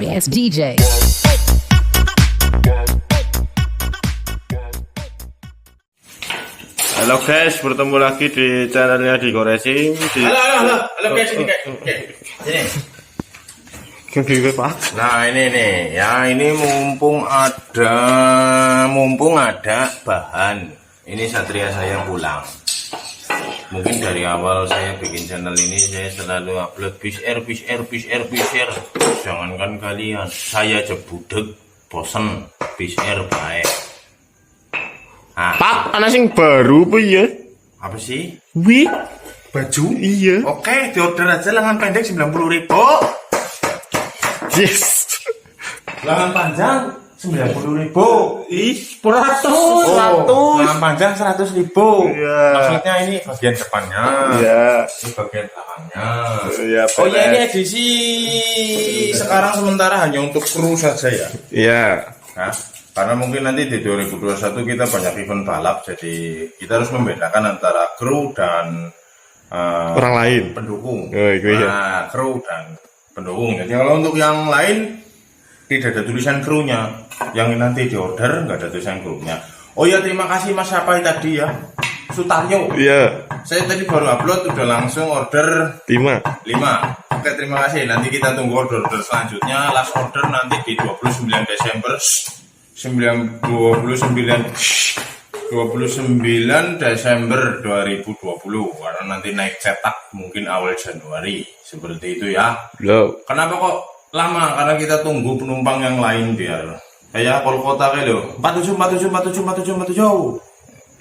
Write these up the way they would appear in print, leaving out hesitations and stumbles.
Yes, DJ. Halo guys, bertemu lagi di channelnya Diko Racing. Halo guys, ini guys. Ini Pak. Nah ini nih, ya ini mumpung ada bahan. Ini Satria saya pulang. Mungkin dari awal saya bikin channel ini saya selalu upload fish air. Jangankan kalian, saya aja budek, bosen fish air baik. Nah, Pak, ana sing baru apa ya? apa sih? Wih, Baju? iya. Oke, diorder aja lengan pendek 90.000. Yes. Lengan panjang 90.000. Ih, 100. Lengan panjang 100.000. Iya. Maksudnya ini bagian depannya. Iya. Ini bagian belakangnya. Iya, Oh ya, ini edisi sekarang sementara hanya untuk kru saja ya. Iya. Nah, karena mungkin nanti di 2021 kita banyak event balap, jadi kita harus membedakan antara kru dan Orang lain. pendukung. Oh, iya. Nah, kru dan pendukung. Jadi kalau untuk yang lain tidak ada tulisan krunya. Yang nanti di order nggak ada tulisan krunya. Oh ya, terima kasih Mas Sapai tadi ya, Sutaryo. Iya. Saya tadi baru upload, udah langsung order 5. 5. Oke, terima kasih. Nanti kita tunggu order selanjutnya. Last order nanti di 29 Desember 29 Desember 2020, karena nanti naik cetak mungkin awal Januari seperti itu ya. Loh. Kenapa kok lama? Karena kita tunggu penumpang yang lain biar kayak kol kota kayak lo 47.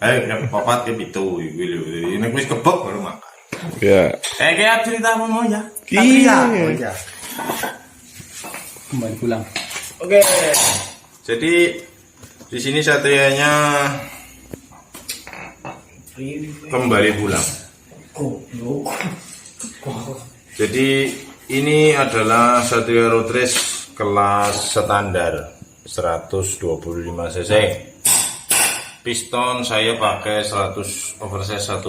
Yang papat kayak gitu, ini wis kebek baru makan. Ya. Kayak cerita mau ya. Iya. Iya. Kembali pulang. Oke. Jadi di sini Satrianya kembali pulang. Jadi ini adalah Satria Road Race kelas standar 125 cc. Piston saya pakai 100 oversize 125.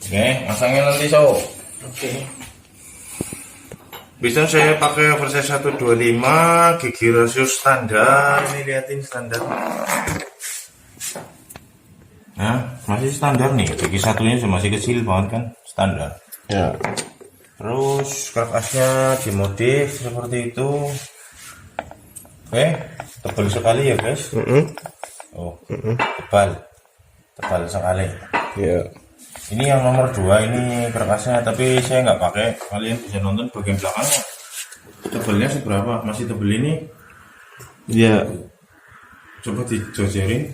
Oke, masangnya nanti Oke. Piston saya pakai oversize 125, gigi rasio standar. Ini liatin standar. Nah, masih standar nih. Gigi satunya masih kecil banget kan, standar. Ya. Terus karkasnya dimodif seperti itu. Oke, tebal sekali ya guys. Oh, tebal sekali. Ya. Ini yang nomor 2 ini karkasnya, tapi saya nggak pakai. Kalian bisa nonton bagian belakangnya. Tebalnya seberapa? Masih tebal ini. Iya. Coba dijojerin.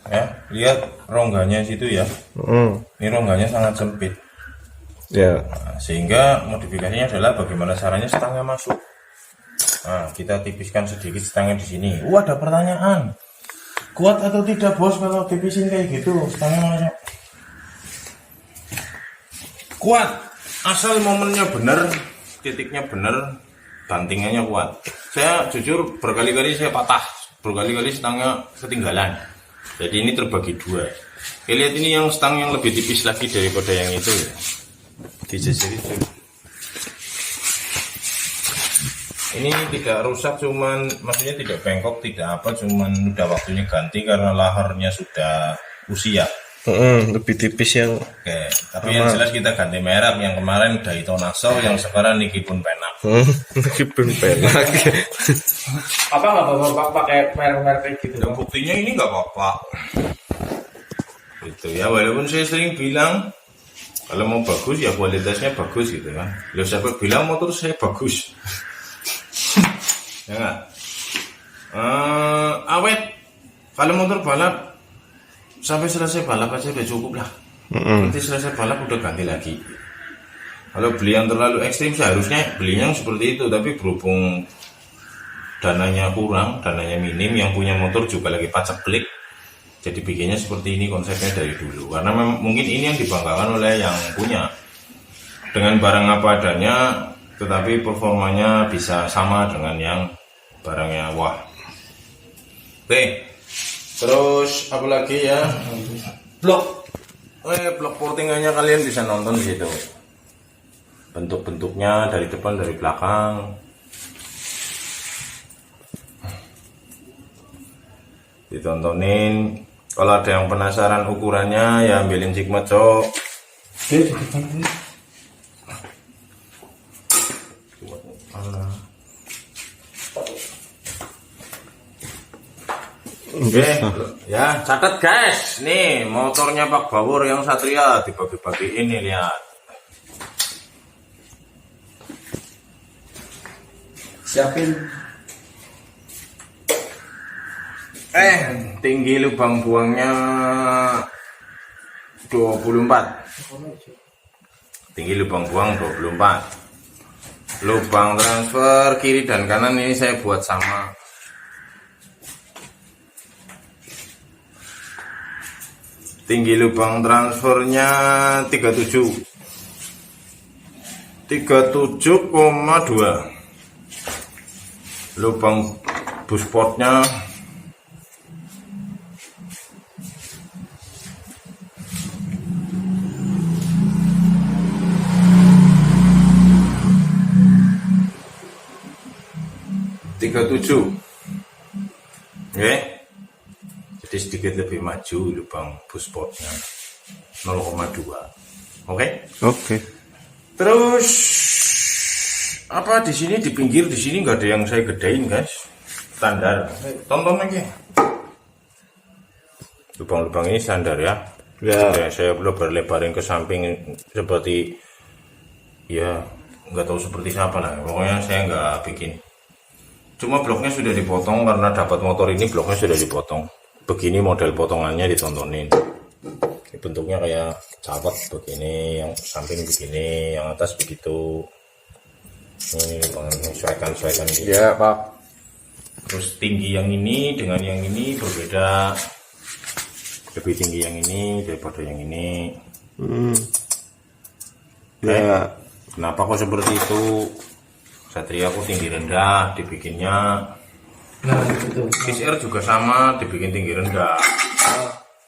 Ya, lihat rongganya situ ya. Ini rongganya sangat sempit. Ya. Nah, sehingga modifikasinya adalah bagaimana caranya stangnya masuk. Nah, kita tipiskan sedikit stangnya di sini. Ada pertanyaan. Kuat atau tidak bos kalau tipisin kayak gitu stangnya masuk? Kuat, asal momennya benar, titiknya benar, bantingannya kuat. Saya jujur berkali-kali saya patah, berkali-kali stangnya ketinggalan. Jadi ini terbagi 2. Oke, lihat ini yang stang yang lebih tipis lagi daripada yang itu. Dijajari itu. Ini tidak rusak, cuman maksudnya tidak bengkok, tidak apa, cuman udah waktunya ganti karena laharnya sudah usia. Lebih tipis yang. Oke, tapi yang jelas kita ganti merek. Yang kemarin Daytona Show, yang sekarang Niki Pun Penak. Meskipun penak. Apa nggak bapak pakai merek-merek kayak gitu? Dan buktinya ini nggak apa-apa. Gitu ya, walaupun saya sering bilang kalau mau bagus ya kualitasnya bagus gitu kan. Loh, siapa bilang motor saya bagus? Ya nggak? Awet. Kalau motor balap sampai selesai balap aja udah cukup lah. Nanti selesai balap udah ganti lagi. Kalau beli yang terlalu ekstrim seharusnya belinya seperti itu, tapi berhubung dananya kurang, dananya minim, yang punya motor juga lagi paceklik, jadi bikinnya seperti ini konsepnya dari dulu. Karena mungkin ini yang dibanggakan oleh yang punya. Dengan barang apa adanya, tetapi performanya bisa sama dengan yang barangnya wah. Oke. Terus apa lagi ya? Blok. Blok portingannya kalian bisa nonton di situ. Bentuk-bentuknya dari depan dari belakang. Ditontonin. Kalau ada yang penasaran ukurannya ya ambilin Sigma cok. Oke, ya catat guys. Nih motornya Pak Bawor yang Satria dibagi-bagi ini lihat. Siapin. Tinggi lubang buangnya 24. Tinggi lubang buang 24. Lubang transfer kiri dan kanan ini saya buat sama. Tinggi lubang transfernya 37,2. Lubang buspotnya 37. Oke. Jadi sedikit lebih maju lubang buspotnya 0,2. Oke? Oke. Terus apa di sini di pinggir di sini nggak ada yang saya gedein guys. Standar. Tonton aja. Lubang-lubang ini standar ya. Ya. Saya belum berlebarin ke samping seperti ya nggak tahu seperti siapa lah. Pokoknya saya nggak bikin. Cuma bloknya sudah dipotong karena dapat motor ini bloknya sudah dipotong. Begini model potongannya ditontonin. Ini bentuknya kayak cawat begini, yang samping begini, yang atas begitu. Ini menyesuaikan gitu. Ya, Pak. Terus tinggi yang ini dengan yang ini berbeda. Lebih tinggi yang ini daripada yang ini. Ya. Kenapa kok seperti itu? Satria aku tinggi rendah dibikinnya. Nah, itu. XR juga sama dibikin tinggi rendah.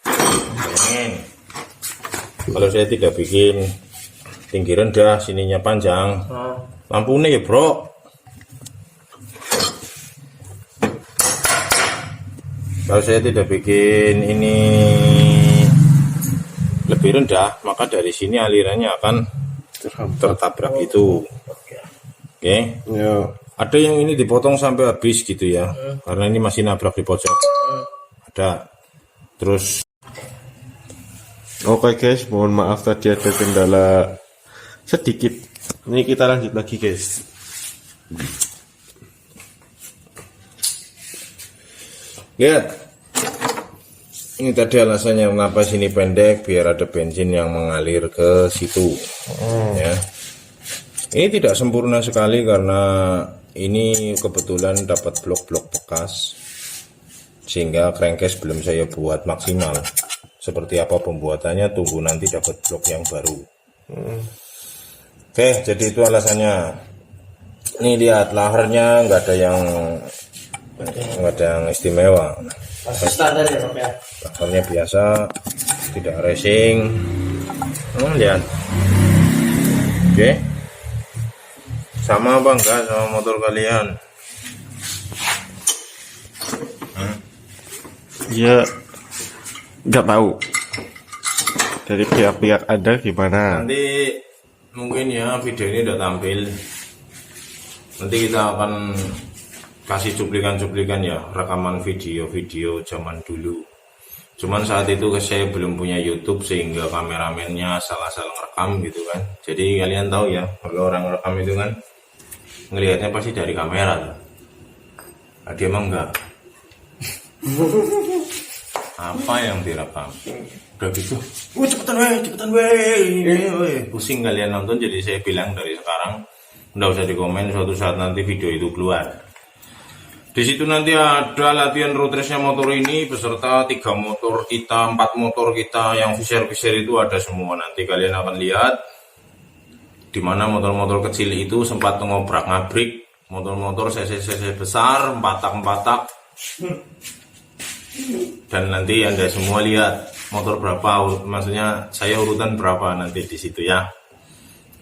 Bayangin. Kalau saya tidak bikin tinggi rendah, sininya panjang. Lampunya ya bro. Kalau saya tidak bikin ini lebih rendah, maka dari sini alirannya akan tertabrak itu. Oke. Ya. Ada yang ini dipotong sampai habis gitu ya. Karena ini masih nabrak di pojok. Ada. Terus Oke guys, mohon maaf tadi ada kendala sedikit. Ini kita lanjut lagi guys. lihat. Ini tadi alasannya kenapa sini pendek, biar ada bensin yang mengalir ke situ. Ya. Ini tidak sempurna sekali karena ini kebetulan dapat blok-blok bekas, sehingga crankcase belum saya buat maksimal. Seperti apa pembuatannya, tunggu nanti dapat blok yang baru. Oke, jadi itu alasannya. Ini lihat laharnya nggak ada yang istimewa. Masih standar ya Pak ya. Laharnya biasa, tidak racing. Lihat. Oke. Sama apa enggak sama motor kalian? Ya, nggak tahu dari pihak-pihak ada gimana. Nanti mungkin ya video ini udah tampil. Nanti kita akan kasih cuplikan-cuplikan ya, rekaman video-video zaman dulu. Cuman saat itu saya belum punya YouTube sehingga kameramennya salah-salah ngerekam gitu kan. Jadi kalian tahu ya, kalau orang rekam itu kan ngelihatnya pasti dari kamera tuh. Nah, dia emang enggak. Apa yang direkam? Udah gitu. Cepetan weh. Pusing kalian nonton, jadi saya bilang dari sekarang nggak usah dikomen, suatu saat nanti video itu keluar. Di situ nanti ada latihan road race-nya motor ini beserta 3 motor kita, 4 motor kita, yang visir-visir itu ada semua. Nanti kalian akan lihat di mana motor-motor kecil itu sempat ngobrak-ngabrik motor-motor cc besar, 4 tak. Dan nanti Anda semua lihat motor berapa, maksudnya saya urutan berapa nanti di situ ya.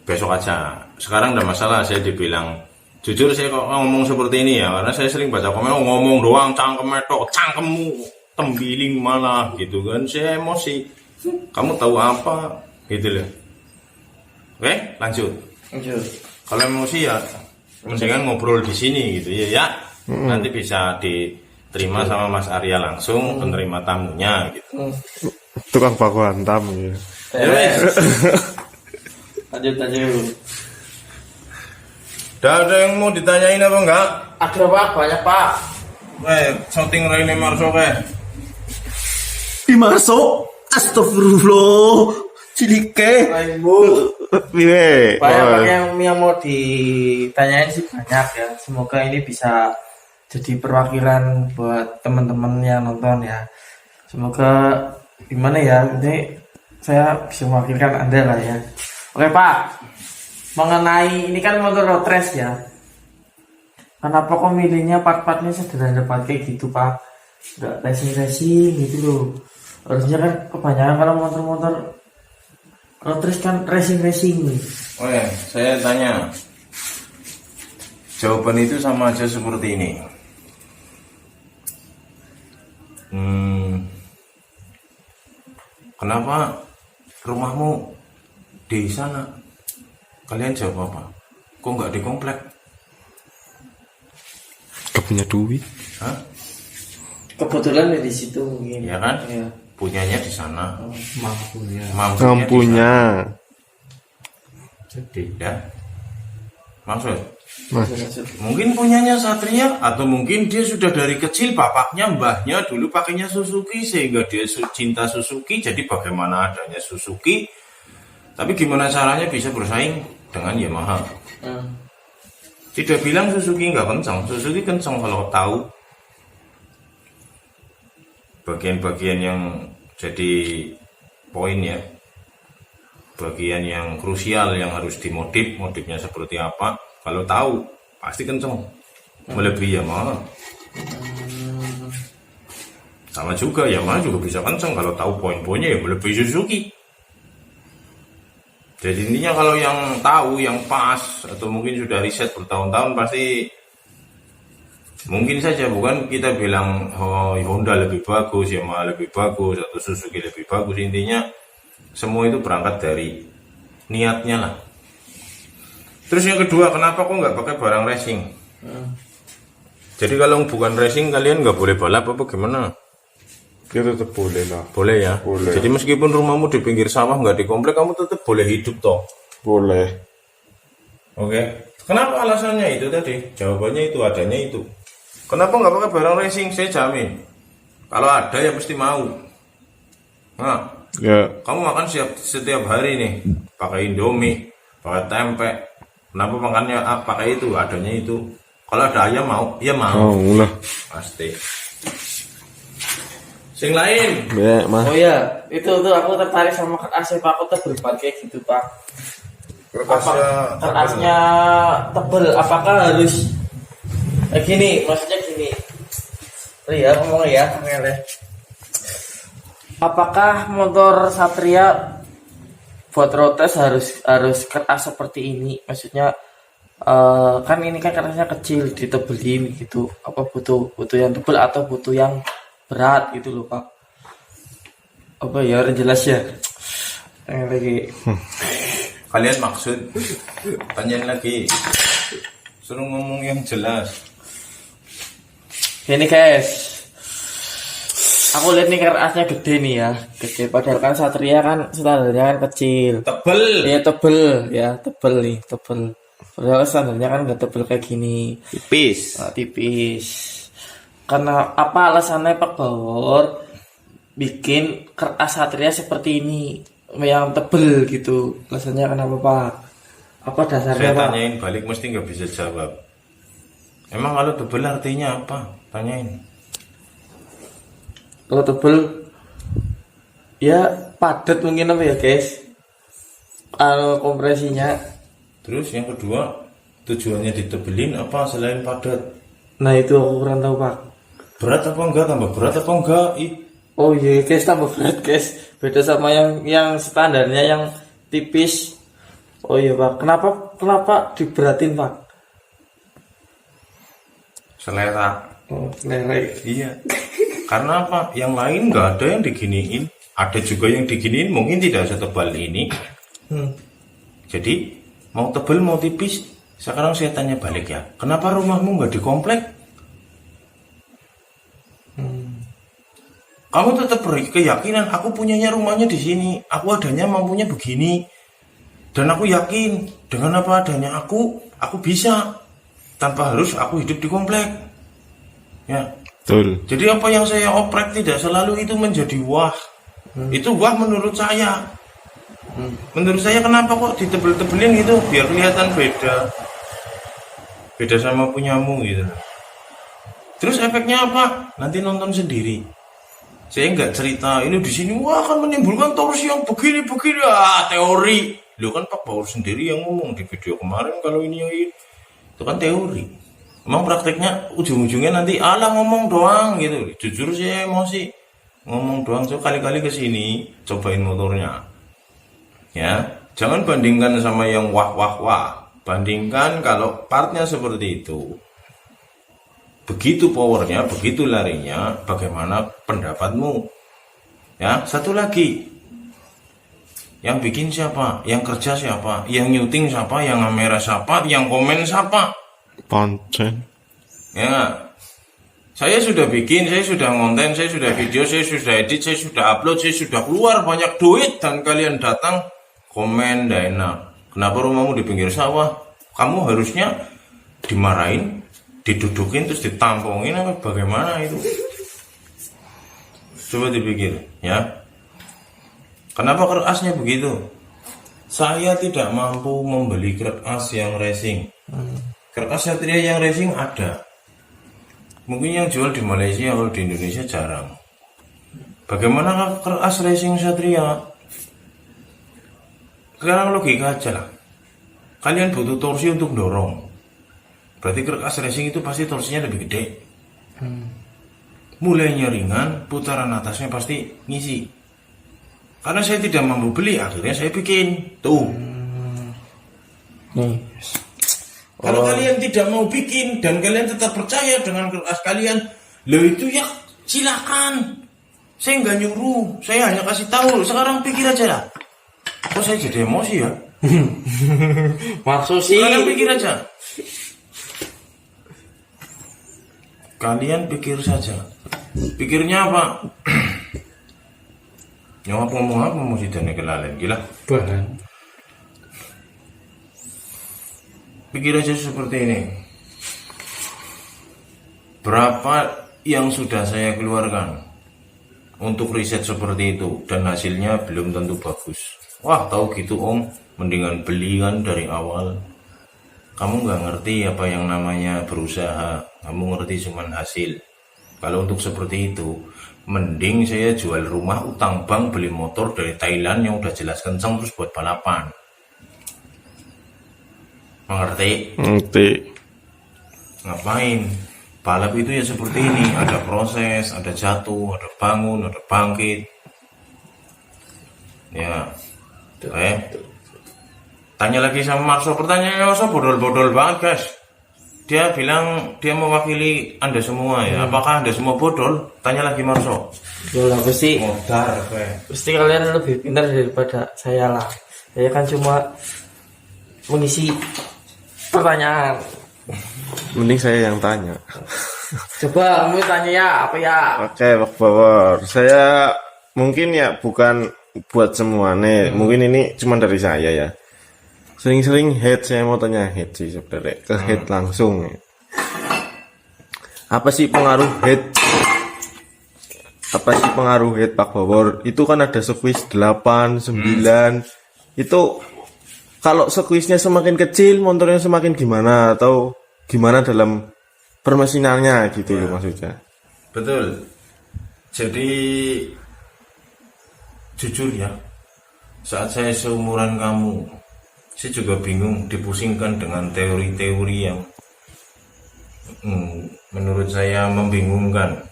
Besok aja. Sekarang enggak masalah saya dibilang. Jujur saya kok ngomong seperti ini ya, karena saya sering baca komen ngomong doang cangkem tok, cangkemmu tembiling malah gitu kan. Saya emosi. Kamu tahu apa? Gitu loh. Oke, lanjut. Kalau emosi ya mendingan ngobrol di sini gitu ya. Nanti bisa diterima sama Mas Arya langsung penerima tamunya gitu. Tukang baku hantam ya. Ya wes. Lanjut. Udah ada yang mau ditanyain apa enggak? Ada Pak, banyak Pak. Shooting Raine Marso Di Marso, astagfirullah, cilike. Piye? Banyak Pak yang mau ditanyain sih banyak ya. Semoga ini bisa jadi perwakilan buat teman-teman yang nonton ya. Semoga gimana ya, ini saya bisa mewakilkan Anda lah ya. Oke Pak, mengenai ini kan motor road race ya. Kenapa kok milihnya part-partnya sederhana pakai gitu Pak? Nggak racing-racing gitu loh. Harusnya kan kebanyakan kalau motor-motor road race kan racing-racing. Saya tanya. Jawaban itu sama aja seperti ini. Kenapa rumahmu di sana? Kalian jawab apa? Kok nggak di komplek? Gak punya duit. Hah? Kebetulan di situ mungkin. Ya kan? Ya. Punyanya di sana. Mampunya. Mampunya. Jadi ya. Maksud? Mas, Mungkin punyanya Satria atau mungkin dia sudah dari kecil bapaknya mbahnya dulu pakainya Suzuki sehingga dia cinta Suzuki, jadi bagaimana adanya Suzuki tapi gimana caranya bisa bersaing dengan Yamaha. Tidak bilang Suzuki nggak kencang, Suzuki kencang kalau tahu bagian-bagian yang jadi poin ya, bagian yang krusial yang harus dimodif, modifnya seperti apa. Kalau tahu pasti kenceng melebihi Yamaha. Sama juga Yamaha juga bisa kenceng kalau tahu poin-poinnya ya melebihi Suzuki. Jadi intinya kalau yang tahu yang pas atau mungkin sudah riset bertahun-tahun pasti mungkin saja, bukan kita bilang oh Honda lebih bagus, Yamaha lebih bagus atau Suzuki lebih bagus. Intinya semua itu berangkat dari niatnya lah. Terus yang kedua, kenapa kok nggak pakai barang racing? Jadi kalau bukan racing kalian nggak boleh balap apa gimana? kita tetap boleh lah. Boleh ya. Boleh. Jadi meskipun rumahmu di pinggir sawah nggak di komplek, kamu tetap boleh hidup toh. Boleh. Oke. Kenapa alasannya itu tadi? Jawabannya itu adanya itu. Kenapa nggak pakai barang racing? Saya jamin. Kalau ada ya pasti mau. Nah, Ya, kamu makan setiap hari nih, pakai Indomie, pakai tempe. Kenapa makannya pakai itu? Adanya itu. Kalau ada ayam mau, ya mau. lah. Pasti. Sing lain. Ya, Mas. Oh ya, itu tuh aku tertarik sama AC Pak, aku tebel kayak gitu Pak. Kerasnya tebel, apakah harus gini? Maksudnya gini. Ya ngomong ya, apakah motor Satria buat road test harus keras seperti ini? Maksudnya kan ini kan kerasnya kecil, ditebelin gitu. Apa butuh yang tebel atau butuh yang berat gitu loh Pak? Apa ya orang jelas ya? Lagi. Kalian maksud tanyain lagi. Suruh ngomong yang jelas. Ini guys, aku lihat nih kerasnya gede nih ya, gede. Padahal kan Satria kan standarnya kan kecil. Tebel. Iya tebel, ya tebel nih, tebel. Padahal standarnya kan nggak tebel kayak gini. Tipis. Nah, tipis. Karena apa alasannya Pak Bawor bikin keras Satria seperti ini, yang tebel gitu? Alasannya kenapa Pak? Apa dasarnya Saya Pak? tanyain balik mesti nggak bisa jawab. Emang kalau tebel artinya apa? Tanyain. Kalau tebel ya padat mungkin apa ya guys? Kalau kompresinya. Terus yang kedua, tujuannya ditebelin apa selain padat? Nah itu aku kurang tahu Pak. berat apa enggak, tambah berat apa enggak. Oh iya, guys, tambah berat, guys. Beda sama yang standarnya yang tipis. Oh iya, Pak. Kenapa diberatin, Pak? Selera. Oh, lele. Iya. Karena apa? Yang lain nggak ada yang diginiin. Ada juga yang diginiin mungkin tidak setebal ini. Jadi mau tebal mau tipis. Sekarang saya tanya balik ya. Kenapa rumahmu nggak dikomplek? Kamu tetap berkeyakinan aku punyanya rumahnya di sini. Aku adanya mampunya begini. Dan aku yakin dengan apa adanya aku bisa. Tanpa harus aku hidup di komplek. Ya. Betul. Jadi apa yang saya oprek tidak selalu itu menjadi wah. Itu wah menurut saya. Menurut saya kenapa kok ditebel-tebelin gitu biar kelihatan beda sama punyamu gitu. Terus efeknya apa? Nanti nonton sendiri. Saya nggak cerita ini di sini wah akan menimbulkan torsi yang begini teori. Lo kan Pak Baur sendiri yang ngomong di video kemarin kalau ini itu kan teori. Emang prakteknya ujung-ujungnya nanti ala ngomong doang gitu. Jujur saya emosi ngomong doang. So kali-kali kesini cobain motornya. Ya, jangan bandingkan sama yang wah. Bandingkan kalau partnya seperti itu. Begitu powernya, begitu larinya, bagaimana pendapatmu? Ya, satu lagi. Yang bikin siapa? Yang kerja siapa? Yang nyuting siapa? Yang kamera siapa? Yang komen siapa? Konten. Ya, saya sudah bikin, saya sudah ngonten, saya sudah video, saya sudah edit, saya sudah upload, saya sudah keluar banyak duit dan kalian datang komen ndak enak. Kenapa rumahmu di pinggir sawah? Kamu harusnya dimarahin, didudukin terus ditampongin apa bagaimana itu? Coba dipikir, ya. Kenapa kerasnya begitu? Saya tidak mampu membeli keras yang racing. Keras Satria yang racing ada. Mungkin yang jual di Malaysia, kalau di Indonesia jarang. Bagaimana keras racing Satria? Sekarang logika aja lah. Kalian butuh torsi untuk dorong. Berarti keras racing itu pasti torsinya lebih gede. Mulainya ringan, putaran atasnya pasti ngisi. Karena saya tidak mampu beli, akhirnya saya bikin. Tuh. Kalau kalian tidak mau bikin dan kalian tetap percaya dengan keras kalian, lo itu ya silakan. Saya nggak nyuruh, saya hanya kasih tahu. Sekarang pikir aja lah. Kok saya jadi emosi ya? Maksud sih. Kalian pikir aja. Kalian pikir saja. Pikirnya apa? Yang apa ngomong apa mau sidane kelalen gila. Bahan. Pikir aja seperti ini. Berapa yang sudah saya keluarkan untuk riset seperti itu dan hasilnya belum tentu bagus. Wah, tahu gitu Om, mendingan beli kan dari awal. Kamu nggak ngerti apa yang namanya berusaha. Kamu ngerti cuman hasil. Kalau untuk seperti itu, mending saya jual rumah utang bank beli motor dari Thailand yang udah jelas kencang terus buat balapan. Mengerti? Ngerti. Ngapain? Balap itu ya seperti ini, ada proses, ada jatuh, ada bangun, ada bangkit. Ya. Tanya lagi sama Marso, pertanyaannya Marso bodol-bodol banget guys. Dia bilang dia mewakili Anda semua ya. Apakah Anda semua bodol? Tanya lagi Marso. Ya lah, pasti Modar, pasti kalian lebih pintar daripada saya lah. Saya kan cuma mengisi pertanyaan. Mending saya yang tanya. Coba kamu tanya ya, apa ya? Oke, Pak Bawor. Saya mungkin ya bukan buat semua nih. Mungkin ini cuma dari saya ya. Sering-sering head, saya mau tanya head sih sebenarnya. Ke head langsung ya. Apa sih pengaruh head? Apa sih pengaruh head Pak Bawor? Itu kan ada squeeze 8, 9. Itu kalau squeeze-nya semakin kecil, motornya semakin gimana? Atau gimana dalam permesinannya gitu loh maksudnya. Betul. Jadi jujur ya, saat saya seumuran kamu, saya juga bingung dipusingkan dengan teori-teori yang menurut saya membingungkan.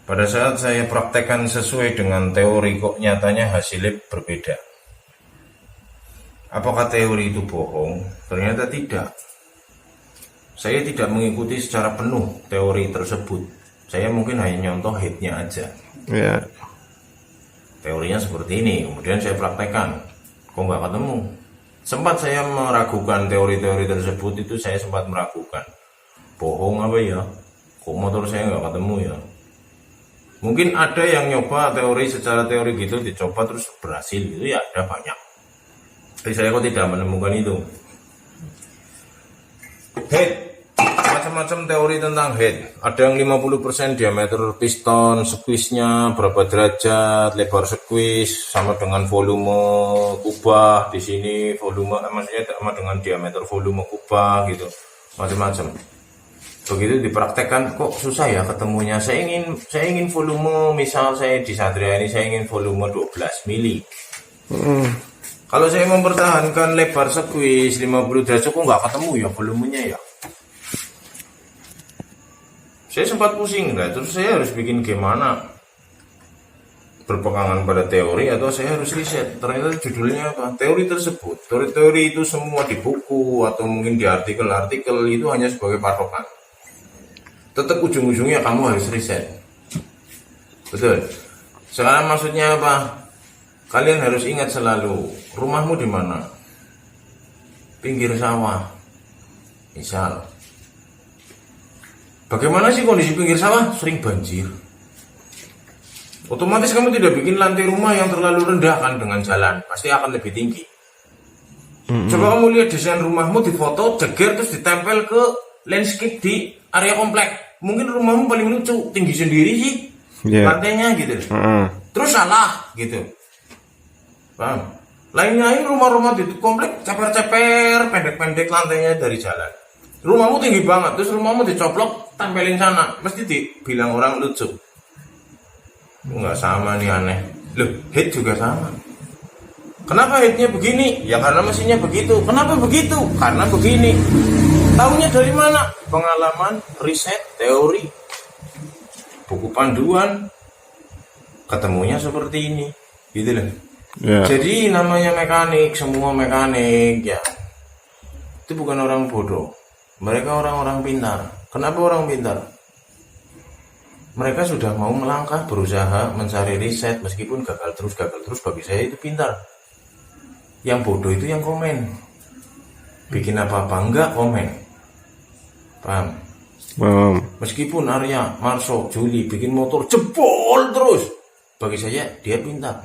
Pada saat saya praktekkan sesuai dengan teori, kok nyatanya hasilnya berbeda. Apakah teori itu bohong? Ternyata tidak. Saya tidak mengikuti secara penuh teori tersebut. Saya mungkin hanya nyontoh headnya aja. Ya. Teorinya seperti ini, kemudian saya praktekkan. Kok nggak ketemu? Sempat saya meragukan teori-teori tersebut, itu saya sempat meragukan. Bohong apa ya? Kok motor saya nggak ketemu ya? Mungkin ada yang nyoba teori secara teori gitu, dicoba terus berhasil gitu ya, ada banyak. Tapi saya kok tidak menemukan itu. Head, macam-macam teori tentang head. Ada yang 50% diameter piston, squeeze-nya berapa derajat, lebar squeeze sama dengan volume kubah di sini, volume maksudnya sama dengan diameter volume kubah gitu. Macam-macam. Begitu dipraktekkan kok susah ya ketemunya. Saya ingin volume, misal saya di Satria ini saya ingin volume 12 mili. Kalau saya mempertahankan lebar squeeze 50 derajat kok nggak ketemu ya volumenya ya. Saya sempat pusing lah, terus saya harus bikin gimana? Berpegangan pada teori atau saya harus riset. Ternyata judulnya apa? Teori tersebut. Teori-teori itu semua di buku atau mungkin di artikel-artikel itu hanya sebagai patokan. Tetap ujung-ujungnya kamu harus riset. Betul. Sekarang maksudnya apa? Kalian harus ingat selalu, rumahmu di mana? Pinggir sawah. Misal. Bagaimana sih kondisi pinggir sawah? Sering banjir. Otomatis kamu tidak bikin lantai rumah yang terlalu rendah kan dengan jalan. Pasti akan lebih tinggi. Coba kamu lihat desain rumahmu di foto, jeger terus ditempel ke landscape di area komplek. Mungkin rumahmu paling lucu, tinggi sendiri sih. Lantainya gitu. Terus salah gitu. Paham? Lainnya rumah-rumah di komplek ceper-ceper, pendek-pendek lantainya dari jalan. Rumahmu tinggi banget, terus rumahmu dicoplok, tempelin sana, mesti dibilang orang lucu. Enggak sama nih, aneh. Loh, head juga sama. Kenapa headnya begini? Ya karena mesinnya begitu. Kenapa begitu? Karena begini. Tahunya dari mana? Pengalaman, riset, teori, buku panduan. Ketemunya seperti ini, gitu loh. Jadi namanya mekanik, semua mekanik ya. Itu bukan orang bodoh. Mereka orang-orang pintar. Kenapa orang pintar? Mereka sudah mau melangkah, berusaha mencari riset, meskipun gagal terus. Bagi saya itu pintar. Yang bodoh itu yang komen. Bikin apa-apa enggak komen. Paham? Meskipun Arya, Marso, Juli bikin motor jebol terus, bagi saya dia pintar.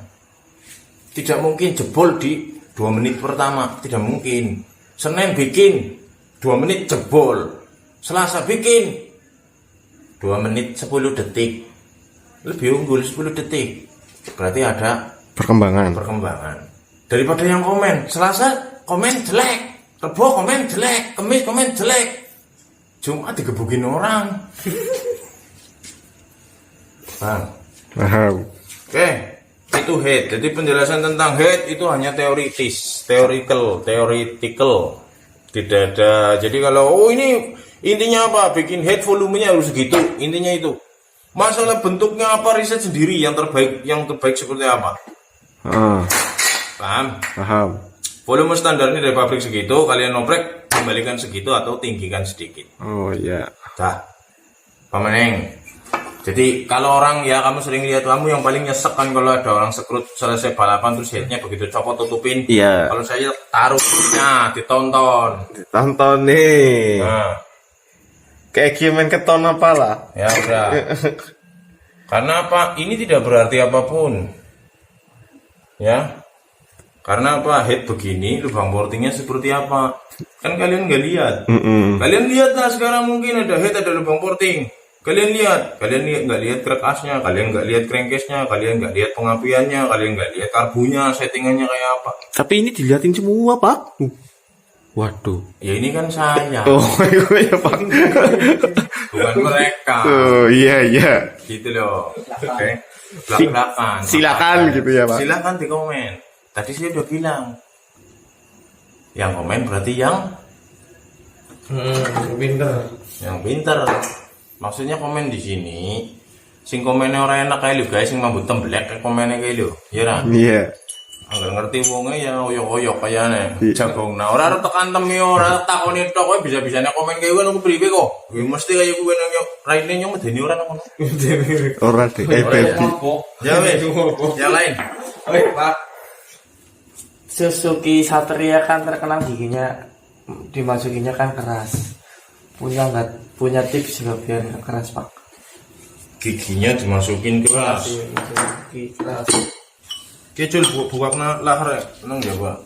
Tidak mungkin jebol di 2 menit pertama, tidak mungkin. Senin bikin 2 menit jebol, Selasa bikin 2 menit 10 detik, lebih unggul 10 detik. Berarti ada perkembangan. Daripada yang komen Selasa komen jelek, Rebo komen jelek, Kamis komen jelek, Jumat digebukin orang. Paham? Oke, itu head. Jadi penjelasan tentang head itu hanya teoritis, theoretical. Tidak ada. Jadi kalau ini intinya apa? Bikin head volumenya harus segitu. Intinya itu. Masalah bentuknya apa, riset sendiri yang terbaik seperti apa. Paham? Volume standarnya dari pabrik segitu, kalian oprek kembalikan segitu atau tinggikan sedikit. Oh iya. Dah. Pemeneng. Jadi kalau orang ya, kamu sering lihat, kamu yang paling nyesek kan kalau ada orang sekrut selesai balapan terus headnya begitu copot tutupin. Iya. Kalau saya taruh, ditonton nih. Nah. Kayak main keton apalah. Ya udah. Karena apa? Ini tidak berarti apapun. Ya. Karena apa? Head begini, lubang portingnya seperti apa? Kan kalian nggak lihat. Kalian lihat lah sekarang, mungkin ada head, ada lubang porting. Kalian nggak lihat krekasnya, kalian nggak lihat crankcase-nya, kalian nggak lihat pengapiannya, kalian nggak lihat karbunya, settingannya kayak apa. Tapi ini dilihatin semua, Pak. Waduh. Ya ini kan saya. Oh iya Pak. Bukan mereka. Oh iya. Gitu loh. Oke. Belak-belakan. Silakan gitu ya Pak. Silakan di komen. Tadi saya udah bilang. Yang komen berarti yang pinter. Yang pinter. Maksudnya komen di sini sing komennya ora enak kae lho guys, sing mambut temblek komennya kae lho. Ya ra. Iya. Angger ngerti wonge ya oyok-oyok kayane. Jagung. Nah, ora tekan temi ora takoni tok kowe bisa-bisane komen kae ngono priwe kok. Kuwi mesti kaya kuwi nang raine nyong medeni ora nang ngono. Ora deh, baby. Ya wes. Yang lain. Oke, Pak. Suzuki Satria kan terkenal giginya dimasukinya kan keras. Punya tips nggak biar nggak keras, Pak? Giginya dimasukin keras. Suzuki keras. Kecil buakna lahar nang ya, Pak.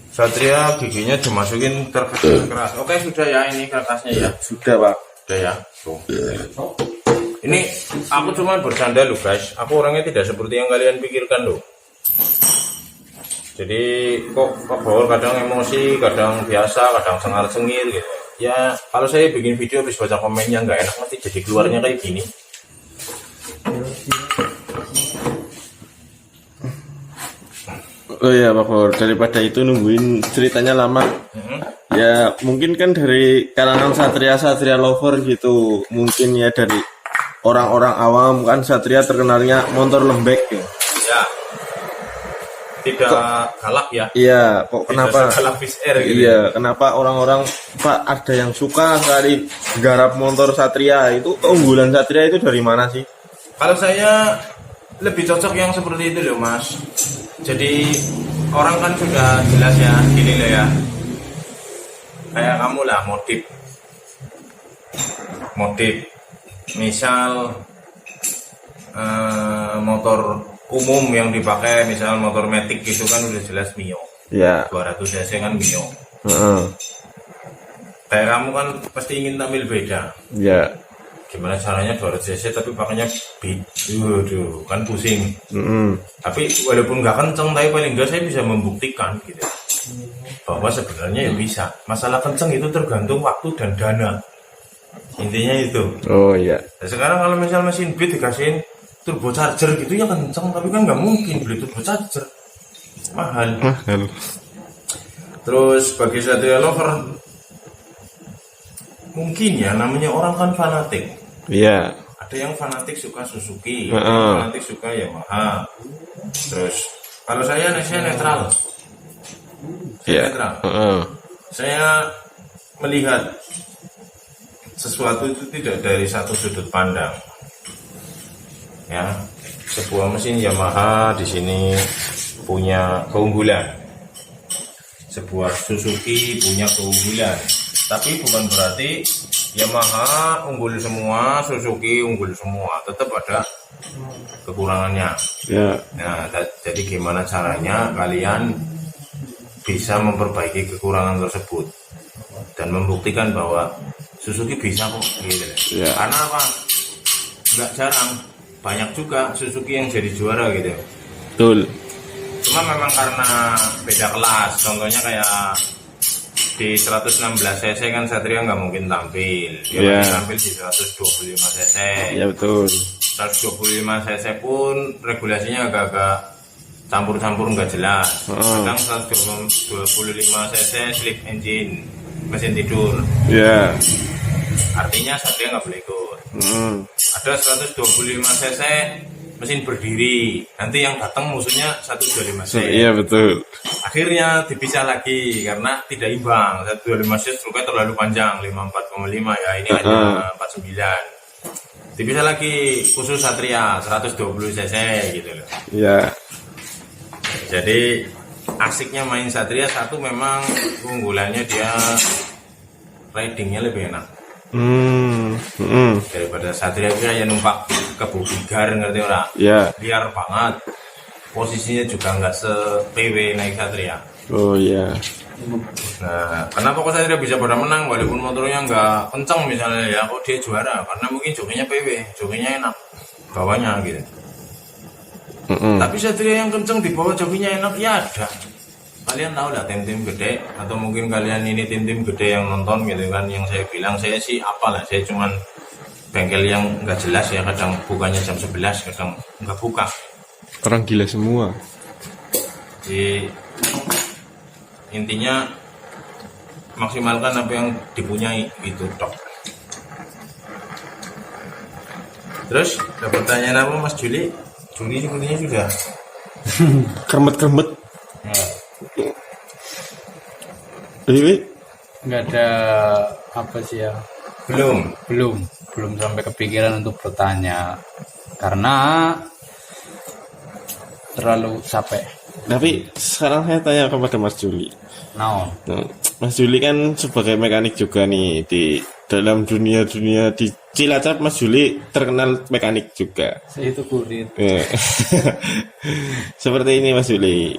Satria giginya dimasukin keras. Oke, sudah ya ini kertasnya ya. Sudah, Pak. Sudah ya. Tuh. Ini aku cuma bercanda loh guys. Aku orangnya tidak seperti yang kalian pikirkan loh. Jadi kok bawor kadang emosi, kadang biasa, kadang sengal-sengir gitu. Ya kalau saya bikin video habis baca komennya nggak enak nanti jadi keluarnya kayak gini. Oh iya Pak Bor, daripada itu nungguin ceritanya lama. Ya mungkin kan dari kalangan satria lover gitu. Mungkin ya dari orang-orang awam kan Satria terkenalnya motor lembek ya. Ya. Tidak galak ya. Iya, kok kenapa? Galak Fish Air gitu. Iya, kenapa orang-orang Pak ada yang suka sekali garap motor Satria? Itu keunggulan Satria itu dari mana sih? Kalau saya lebih cocok yang seperti itu loh Mas. Jadi orang kan sudah jelas ya gini loh ya. Kayak kamu lah modif. Misal motor umum yang dipakai, misal motor Matic gitu kan udah jelas Mio. Ya. 200 cc kan Mio. Heeh. Kayak kamu kan pasti ingin tampil beda. Ya. Gimana caranya 200 cc tapi pakainya beat. Waduh, kan pusing. Tapi walaupun nggak kenceng, tapi paling nggak saya bisa membuktikan gitu bahwa sebenarnya ya bisa. Masalah kenceng itu tergantung waktu dan dana. Intinya itu. Oh iya. Nah, sekarang kalau misal mesin beat dikasihin turbo charger gitu ya kenceng, tapi kan nggak mungkin beli turbo charger, mahal. Terus bagi Satria lover mungkin ya namanya orang kan fanatik. Iya. Ada yang fanatik suka Suzuki, ada yang fanatik suka Yamaha. Terus kalau saya netral. Saya netral. Saya melihat sesuatu itu tidak dari satu sudut pandang. Ya, sebuah mesin Yamaha di sini punya keunggulan. Sebuah Suzuki punya keunggulan. Tapi bukan berarti Yamaha unggul semua, Suzuki unggul semua. Tetap ada kekurangannya. Ya. Nah, jadi gimana caranya kalian bisa memperbaiki kekurangan tersebut dan membuktikan bahwa Suzuki bisa kok gitu. Ya. Karena apa? Nggak jarang, banyak juga Suzuki yang jadi juara gitu. Betul. Cuma memang karena beda kelas. Contohnya kayak di 116 cc kan Satria nggak mungkin tampil. Dia tampil di 125 cc. Ya betul. 125 cc pun regulasinya agak-agak campur-campur nggak jelas. Kadang 125 cc slip engine, mesin tidur. Ya. Artinya Satria nggak boleh ikut. Ada 125 cc mesin berdiri. Nanti yang datang musuhnya 125 cc. Iya betul. Akhirnya dipisah lagi karena tidak imbang. 125 cc struknya terlalu panjang, 54,5 ya. Ini hanya 49. Dipisah lagi khusus Satria 120 cc gitu loh. Iya. Jadi asiknya main Satria satu memang keunggulannya dia ridingnya lebih enak. Daripada Satria yang numpak ke Bubigar, ngerti ora? Ya. Liar banget. Posisinya juga nggak se-PW naik Satria. Oh iya. Nah, kenapa kok Satria bisa pada menang walaupun motornya nggak kenceng misalnya ya, kok dia juara? Karena mungkin jokinya PW, jokinya enak bawahnya gitu. Tapi Satria yang kenceng di bawah jokinya enak ya ada. Kalian tahu lah tim-tim gede, atau mungkin kalian ini tim-tim gede yang nonton gitu kan, yang saya bilang saya sih apalah, saya cuman bengkel yang nggak jelas ya, kadang bukanya jam 11, kadang nggak buka. Orang gila semua. Jadi intinya maksimalkan apa yang dipunyai itu tok. Terus ada pertanyaan apa Mas Juli? Juli sepertinya sudah. Kremet-kremet. Ini Nggak ada apa sih ya, Belum. belum sampai kepikiran untuk bertanya karena terlalu capek. tapi sekarang saya tanya kepada Mas Juli. Naon? Nah, Mas Juli kan sebagai mekanik juga nih di dalam dunia di Cilacap. Mas Juli terkenal mekanik juga. Saya itu kurir. Ya. Seperti ini Mas Juli.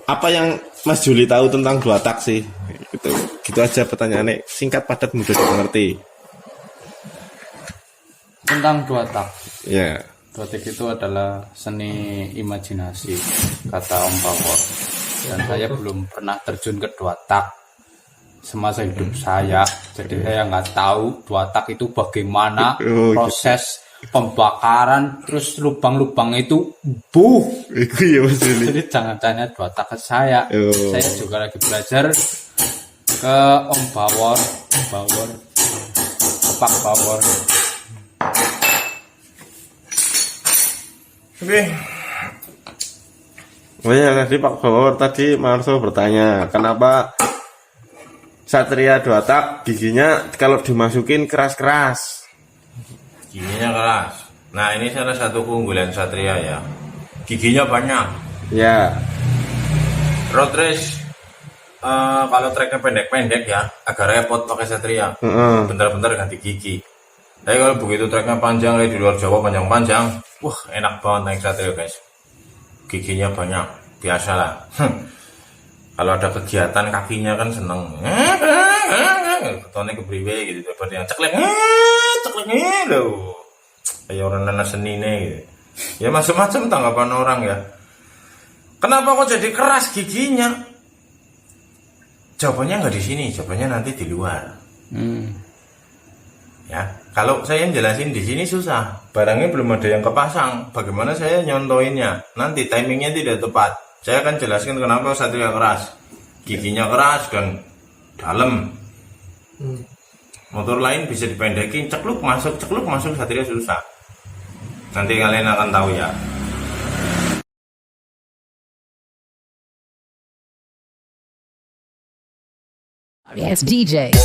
Apa yang Mas Juli tahu tentang dua tak sih? Gitu aja pertanyaannya, singkat padat mudah dimengerti. Tentang dua tak. Ya. Dua tak itu adalah seni imajinasi, kata Om Pawor. Dan saya belum pernah terjun ke dua tak semasa hidup saya. Jadi saya nggak tahu dua tak itu bagaimana proses pembakaran, terus lubang-lubang itu Itu ya Mas Juli. Jadi jangan tanya dua tak ke saya. Oh. Saya juga lagi belajar ke Om Bawor, Pak Bawor. Oke. Oh ya, tadi Pak Bawor tadi Marso bertanya, kenapa Satria dua tak giginya kalau dimasukin keras-keras? Giginya keras. Nah ini salah satu keunggulan Satria ya. Giginya banyak. Ya. Road race kalau treknya pendek-pendek ya agak repot pakai Satria. Bentar-bentar ganti gigi. Tapi kalau begitu treknya panjang kayak di luar Jawa panjang-panjang, wah enak banget naik Satria guys. Giginya banyak, biasalah. Kalau ada kegiatan kakinya kan seneng. Ketone kepriwe gitu daripada yang ceklek loh. Kayak orang nana seni nih gitu. Ya macam-macam tanggapan orang ya. Kenapa kok jadi keras giginya? Jawabannya nggak di sini, jawabannya nanti di luar. Ya, kalau saya jelasin di sini susah. Barangnya belum ada yang kepasang. Bagaimana saya nyontoinnya? Nanti timingnya tidak tepat. Saya akan jelaskan kenapa Satria keras. Giginya keras dan dalam. Motor lain bisa dipendekin, cekluk masuk Satria susah. Nanti kalian akan tahu ya. Yes, DJ.